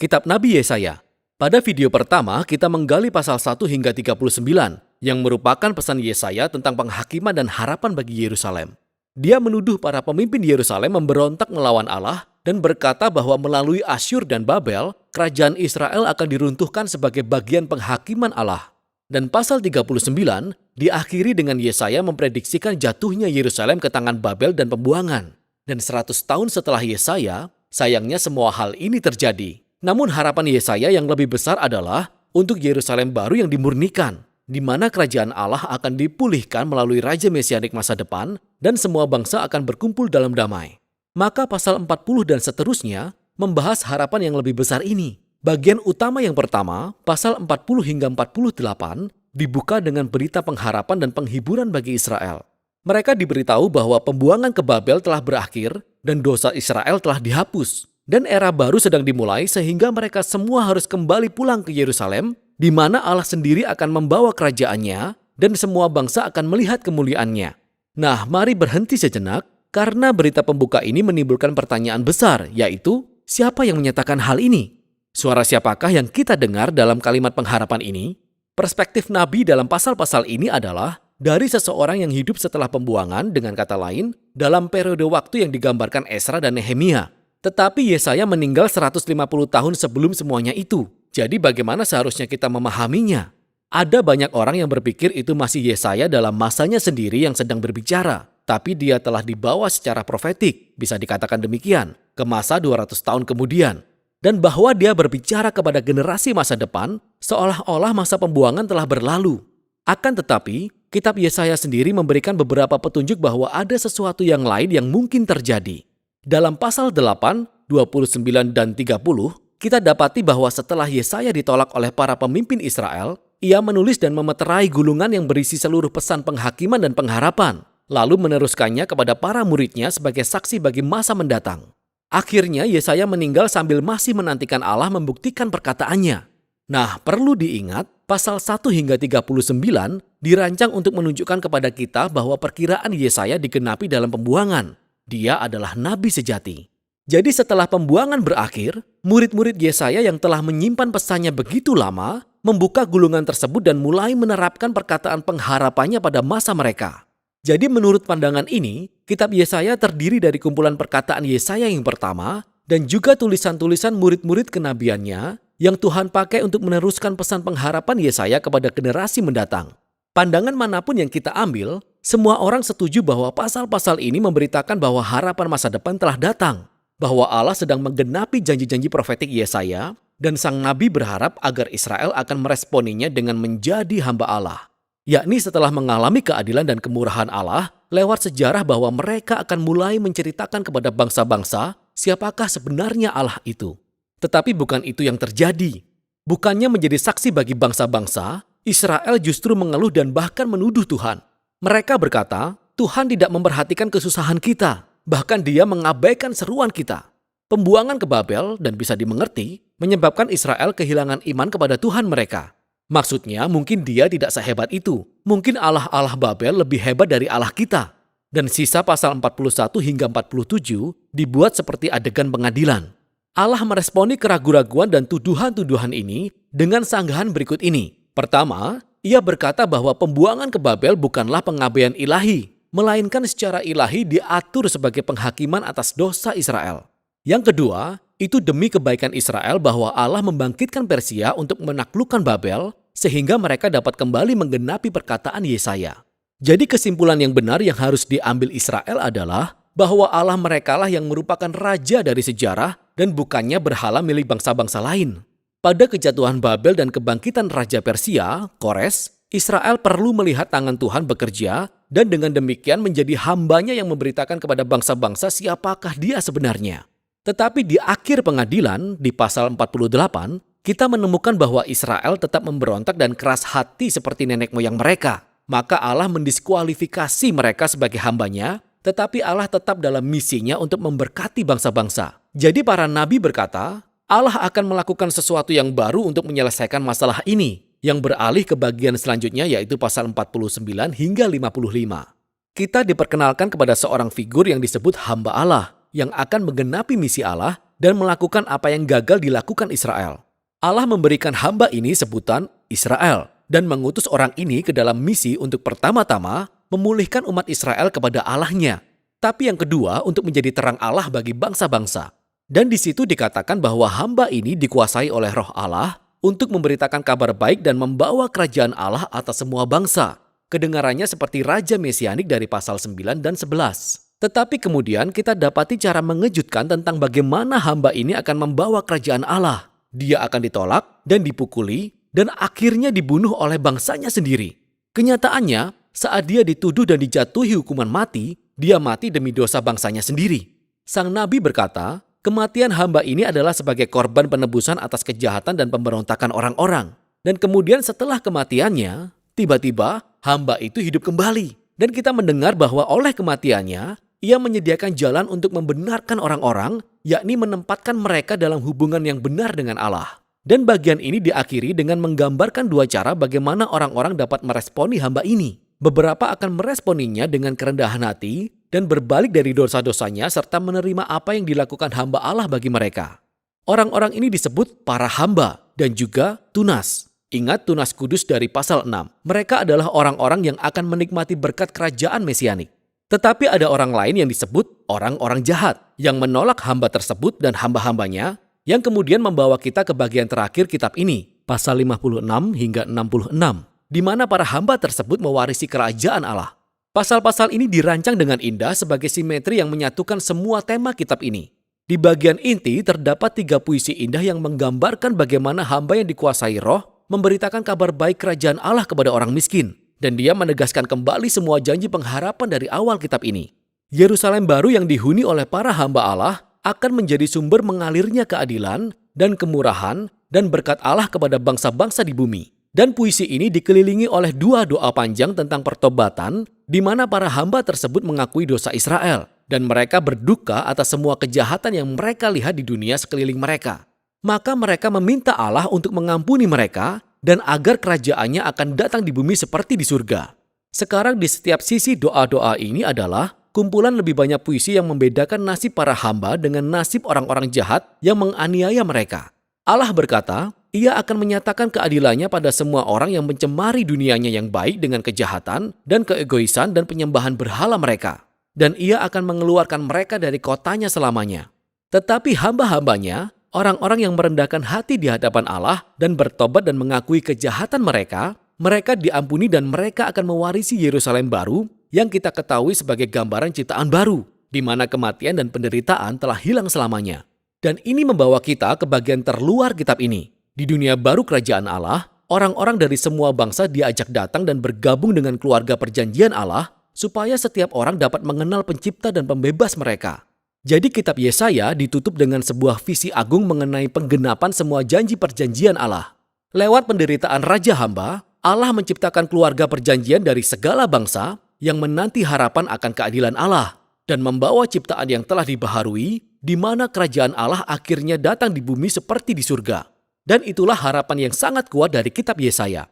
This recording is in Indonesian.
Kitab Nabi Yesaya. Pada video pertama, kita menggali pasal 1 hingga 39, yang merupakan pesan Yesaya tentang penghakiman dan harapan bagi Yerusalem. Dia menuduh para pemimpin Yerusalem memberontak melawan Allah dan berkata bahwa melalui Asyur dan Babel, kerajaan Israel akan diruntuhkan sebagai bagian penghakiman Allah. Dan pasal 39 diakhiri dengan Yesaya memprediksikan jatuhnya Yerusalem ke tangan Babel dan pembuangan. Dan 100 tahun setelah Yesaya, sayangnya semua hal ini terjadi. Namun harapan Yesaya yang lebih besar adalah untuk Yerusalem baru yang dimurnikan, di mana kerajaan Allah akan dipulihkan melalui Raja Mesianik masa depan dan semua bangsa akan berkumpul dalam damai. Maka pasal 40 dan seterusnya membahas harapan yang lebih besar ini. Bagian utama yang pertama, pasal 40 hingga 48, dibuka dengan berita pengharapan dan penghiburan bagi Israel. Mereka diberitahu bahwa pembuangan ke Babel telah berakhir dan dosa Israel telah dihapus. Dan era baru sedang dimulai sehingga mereka semua harus kembali pulang ke Yerusalem, di mana Allah sendiri akan membawa kerajaannya dan semua bangsa akan melihat kemuliaannya. Nah, mari berhenti sejenak karena berita pembuka ini menimbulkan pertanyaan besar, yaitu siapa yang menyatakan hal ini? Suara siapakah yang kita dengar dalam kalimat pengharapan ini? Perspektif Nabi dalam pasal-pasal ini adalah dari seseorang yang hidup setelah pembuangan, dengan kata lain, dalam periode waktu yang digambarkan Esra dan Nehemia. Tetapi Yesaya meninggal 150 tahun sebelum semuanya itu. Jadi bagaimana seharusnya kita memahaminya? Ada banyak orang yang berpikir itu masih Yesaya dalam masanya sendiri yang sedang berbicara. Tapi dia telah dibawa secara profetik, bisa dikatakan demikian, ke masa 200 tahun kemudian. Dan bahwa dia berbicara kepada generasi masa depan, seolah-olah masa pembuangan telah berlalu. Akan tetapi, kitab Yesaya sendiri memberikan beberapa petunjuk bahwa ada sesuatu yang lain yang mungkin terjadi. Dalam pasal 8, 29 dan 30, kita dapati bahwa setelah Yesaya ditolak oleh para pemimpin Israel, ia menulis dan memeterai gulungan yang berisi seluruh pesan penghakiman dan pengharapan, lalu meneruskannya kepada para muridnya sebagai saksi bagi masa mendatang. Akhirnya Yesaya meninggal sambil masih menantikan Allah membuktikan perkataannya. Nah, perlu diingat, pasal 1 hingga 39 dirancang untuk menunjukkan kepada kita bahwa perkiraan Yesaya digenapi dalam pembuangan. Dia adalah nabi sejati. Jadi setelah pembuangan berakhir, murid-murid Yesaya yang telah menyimpan pesannya begitu lama, membuka gulungan tersebut dan mulai menerapkan perkataan pengharapannya pada masa mereka. Jadi menurut pandangan ini, kitab Yesaya terdiri dari kumpulan perkataan Yesaya yang pertama dan juga tulisan-tulisan murid-murid kenabiannya yang Tuhan pakai untuk meneruskan pesan pengharapan Yesaya kepada generasi mendatang. Pandangan manapun yang kita ambil, semua orang setuju bahwa pasal-pasal ini memberitakan bahwa harapan masa depan telah datang, bahwa Allah sedang menggenapi janji-janji profetik Yesaya, dan sang nabi berharap agar Israel akan meresponinya dengan menjadi hamba Allah. Yakni setelah mengalami keadilan dan kemurahan Allah, lewat sejarah bahwa mereka akan mulai menceritakan kepada bangsa-bangsa siapakah sebenarnya Allah itu. Tetapi bukan itu yang terjadi. Bukannya menjadi saksi bagi bangsa-bangsa, Israel justru mengeluh dan bahkan menuduh Tuhan. Mereka berkata, Tuhan tidak memperhatikan kesusahan kita, bahkan Dia mengabaikan seruan kita. Pembuangan ke Babel, dan bisa dimengerti, menyebabkan Israel kehilangan iman kepada Tuhan mereka. Maksudnya mungkin dia tidak sehebat itu. Mungkin Allah-Allah Babel lebih hebat dari Allah kita. Dan sisa pasal 41 hingga 47 dibuat seperti adegan pengadilan. Allah meresponi keraguan-raguan dan tuduhan-tuduhan ini dengan sanggahan berikut ini. Pertama, ia berkata bahwa pembuangan ke Babel bukanlah pengabaian ilahi, melainkan secara ilahi diatur sebagai penghakiman atas dosa Israel. Yang kedua, itu demi kebaikan Israel bahwa Allah membangkitkan Persia untuk menaklukkan Babel, sehingga mereka dapat kembali menggenapi perkataan Yesaya. Jadi kesimpulan yang benar yang harus diambil Israel adalah bahwa Allah merekalah yang merupakan raja dari sejarah dan bukannya berhala milik bangsa-bangsa lain. Pada kejatuhan Babel dan kebangkitan Raja Persia, Kores, Israel perlu melihat tangan Tuhan bekerja dan dengan demikian menjadi hambanya yang memberitakan kepada bangsa-bangsa siapakah dia sebenarnya. Tetapi di akhir pengadilan, di pasal 48, kita menemukan bahwa Israel tetap memberontak dan keras hati seperti nenek moyang mereka. Maka Allah mendiskualifikasi mereka sebagai hambanya, tetapi Allah tetap dalam misinya untuk memberkati bangsa-bangsa. Jadi para nabi berkata, Allah akan melakukan sesuatu yang baru untuk menyelesaikan masalah ini, yang beralih ke bagian selanjutnya yaitu pasal 49 hingga 55. Kita diperkenalkan kepada seorang figur yang disebut hamba Allah, yang akan menggenapi misi Allah dan melakukan apa yang gagal dilakukan Israel. Allah memberikan hamba ini sebutan Israel dan mengutus orang ini ke dalam misi untuk pertama-tama memulihkan umat Israel kepada Allahnya. Tapi yang kedua untuk menjadi terang Allah bagi bangsa-bangsa. Dan di situ dikatakan bahwa hamba ini dikuasai oleh Roh Allah untuk memberitakan kabar baik dan membawa kerajaan Allah atas semua bangsa. Kedengarannya seperti Raja Mesianik dari pasal 9 dan 11. Tetapi kemudian kita dapati cara mengejutkan tentang bagaimana hamba ini akan membawa kerajaan Allah. Dia akan ditolak dan dipukuli dan akhirnya dibunuh oleh bangsanya sendiri. Kenyataannya, saat dia dituduh dan dijatuhi hukuman mati, dia mati demi dosa bangsanya sendiri. Sang nabi berkata, kematian hamba ini adalah sebagai korban penebusan atas kejahatan dan pemberontakan orang-orang. Dan kemudian setelah kematiannya, tiba-tiba hamba itu hidup kembali. Dan kita mendengar bahwa oleh kematiannya, ia menyediakan jalan untuk membenarkan orang-orang, yakni menempatkan mereka dalam hubungan yang benar dengan Allah. Dan bagian ini diakhiri dengan menggambarkan dua cara bagaimana orang-orang dapat meresponi hamba ini. Beberapa akan meresponinya dengan kerendahan hati dan berbalik dari dosa-dosanya serta menerima apa yang dilakukan hamba Allah bagi mereka. Orang-orang ini disebut para hamba dan juga tunas. Ingat tunas kudus dari pasal 6. Mereka adalah orang-orang yang akan menikmati berkat kerajaan Mesianik. Tetapi ada orang lain yang disebut orang-orang jahat yang menolak hamba tersebut dan hamba-hambanya yang kemudian membawa kita ke bagian terakhir kitab ini, pasal 56 hingga 66, di mana para hamba tersebut mewarisi kerajaan Allah. Pasal-pasal ini dirancang dengan indah sebagai simetri yang menyatukan semua tema kitab ini. Di bagian inti terdapat 3 puisi indah yang menggambarkan bagaimana hamba yang dikuasai roh memberitakan kabar baik kerajaan Allah kepada orang miskin. Dan dia menegaskan kembali semua janji pengharapan dari awal kitab ini. Yerusalem baru yang dihuni oleh para hamba Allah akan menjadi sumber mengalirnya keadilan dan kemurahan dan berkat Allah kepada bangsa-bangsa di bumi. Dan puisi ini dikelilingi oleh 2 doa panjang tentang pertobatan di mana para hamba tersebut mengakui dosa Israel. Dan mereka berduka atas semua kejahatan yang mereka lihat di dunia sekeliling mereka. Maka mereka meminta Allah untuk mengampuni mereka dan agar kerajaannya akan datang di bumi seperti di surga. Sekarang di setiap sisi doa-doa ini adalah kumpulan lebih banyak puisi yang membedakan nasib para hamba dengan nasib orang-orang jahat yang menganiaya mereka. Allah berkata, Ia akan menyatakan keadilannya pada semua orang yang mencemari dunianya yang baik dengan kejahatan dan keegoisan dan penyembahan berhala mereka. Dan Ia akan mengeluarkan mereka dari kotanya selamanya. Tetapi hamba-hambanya, orang-orang yang merendahkan hati di hadapan Allah dan bertobat dan mengakui kejahatan mereka, mereka diampuni dan mereka akan mewarisi Yerusalem baru yang kita ketahui sebagai gambaran ciptaan baru, di mana kematian dan penderitaan telah hilang selamanya. Dan ini membawa kita ke bagian terluar kitab ini. Di dunia baru kerajaan Allah, orang-orang dari semua bangsa diajak datang dan bergabung dengan keluarga perjanjian Allah, supaya setiap orang dapat mengenal pencipta dan pembebas mereka. Jadi kitab Yesaya ditutup dengan sebuah visi agung mengenai penggenapan semua janji perjanjian Allah. Lewat penderitaan Raja Hamba, Allah menciptakan keluarga perjanjian dari segala bangsa yang menanti harapan akan keadilan Allah dan membawa ciptaan yang telah dibaharui di mana kerajaan Allah akhirnya datang di bumi seperti di surga. Dan itulah harapan yang sangat kuat dari kitab Yesaya.